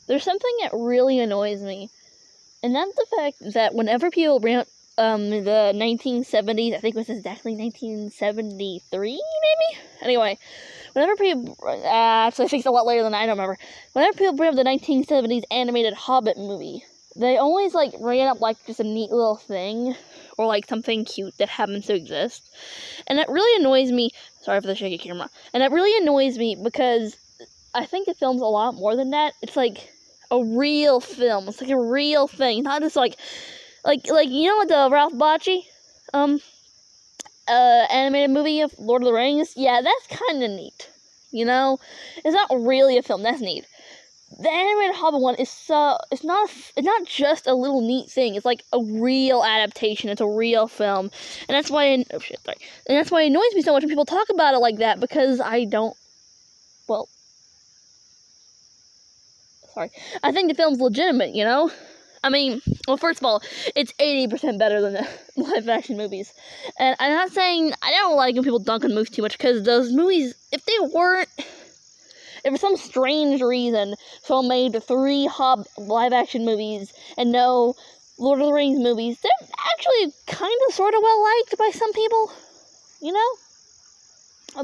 there's something that really annoys me, and that's the fact that whenever people bring up the 1970s, I think it was exactly 1973, maybe? Anyway, whenever people, actually I think it's a lot later than I don't remember, whenever people bring up the 1970s animated Hobbit movie, they always, like, bring it up like just a neat little thing, or like something cute that happens to exist, and it really annoys me. Sorry for the shaky camera. And it really annoys me because I think the film's a lot more than that. It's like a real film. It's like a real thing, not just like you know what, the Ralph Bakshi animated movie of Lord of the Rings? Yeah, that's kind of neat. You know, it's not really a film. That's neat. The animated Hobbit one is it's not just a little neat thing. It's like a real adaptation. It's a real film, and that's why and that's why it annoys me so much when people talk about it like that, because I don't. Well, sorry. I think the film's legitimate. You know, I mean, well, first of all, it's 80% better than the live-action movies, and I'm not saying I don't like when people dunk on movies too much, because those movies, if for some strange reason someone made 3 Hobbit live-action movies and no Lord of the Rings movies, they're actually kind of sort of well-liked by some people, you know?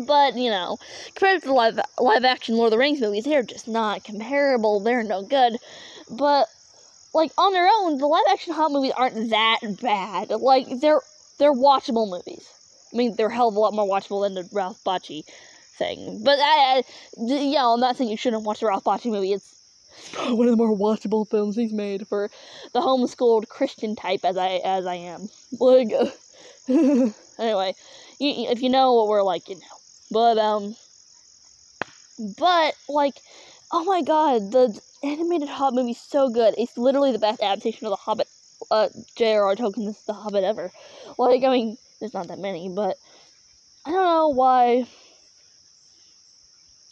But, you know, compared to the live-action Lord of the Rings movies, they're just not comparable. They're no good. But, like, on their own, the live-action Hobbit movies aren't that bad. Like, they're watchable movies. I mean, they're a hell of a lot more watchable than the Ralph Bakshi thing. But yeah, I'm not saying you shouldn't watch the Ralph Bakshi movie. It's one of the more watchable films he's made for the homeschooled Christian type as I am. Like, anyway, if you know what we're like, you know. But like, oh my god, the animated Hobbit movie is so good. It's literally the best adaptation of the Hobbit. J.R.R. Tolkien's The Hobbit ever. Like, I mean, there's not that many, but I don't know why.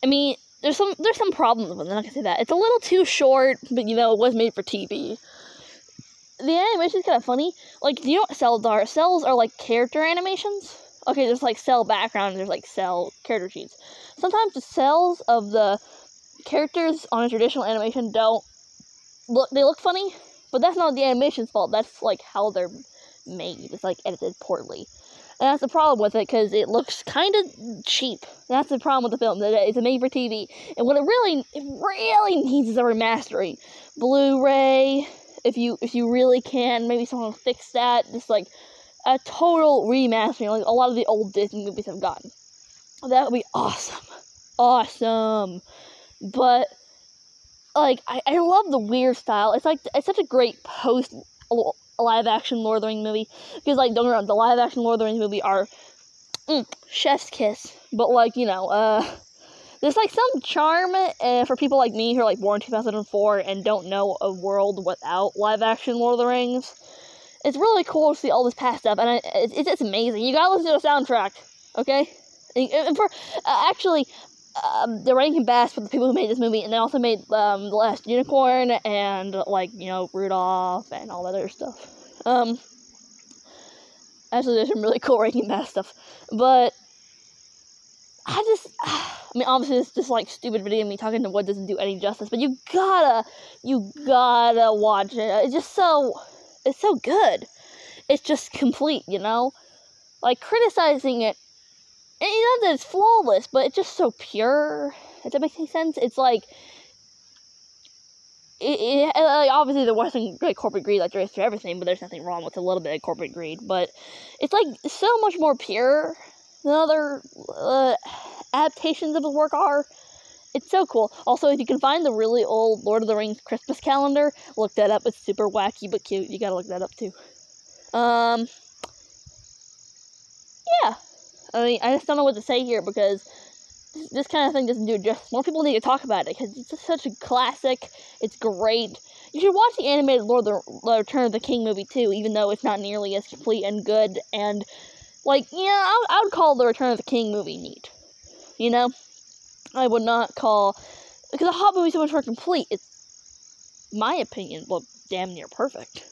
I mean, there's some problems with it, I'm not gonna say that. It's a little too short, but, you know, it was made for TV. The animation's kind of funny. Like, do you know what cells are? Cells are, like, character animations. Okay, there's, like, cell background, and there's, like, cell character sheets. Sometimes the cells of the characters on a traditional animation they look funny, but that's not the animation's fault. That's, like, how they're made. It's, like, edited poorly. And that's the problem with it, because it looks kind of cheap. That's the problem with the film. That it's made for TV, and what it really needs is a remastering, Blu-ray. If you really can, maybe someone will fix that. Just like a total remastering, like a lot of the old Disney movies have gotten. That would be awesome. But like, I love the weird style. It's such a great post live-action Lord of the Rings movie, because, like, don't get me wrong, the live-action Lord of the Rings movie are chef's kiss, but, like, you know, there's, like, some charm for people like me who are, like, born in 2004 and don't know a world without live-action Lord of the Rings. It's really cool to see all this past stuff, and it's just amazing. You gotta listen to the soundtrack, okay? And for, actually, the Rankin Bass for the people who made this movie, and they also made The Last Unicorn and, like, you know, Rudolph and all that other stuff. Actually, there's some really cool Rankin Bass stuff, but I mean, obviously it's just like stupid video of me talking to what doesn't do any justice, but you gotta watch it. It's so good. It's just complete, you know? Like, criticizing it, and you know that it's flawless, but it's just so pure. If that makes any sense? It's like, like, obviously there wasn't great corporate greed like there is for everything, but there's nothing wrong with a little bit of corporate greed. But it's like so much more pure than other adaptations of his work are. It's so cool. Also, if you can find the really old Lord of the Rings Christmas calendar, look that up. It's super wacky but cute. You gotta look that up too. Yeah. I mean, I just don't know what to say here, because this kind of thing doesn't do it justice. More people need to talk about it, because it's just such a classic. It's great. You should watch the animated the Return of the King movie, too, even though it's not nearly as complete and good. And, like, yeah, I would call the Return of the King movie neat. You know? I would not call... Because the Hobbit movie is so much more complete. It's, my opinion, well, damn near perfect.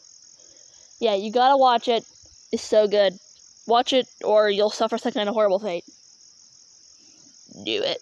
Yeah, you gotta watch it. It's so good. Watch it, or you'll suffer some kind of horrible fate. Do it.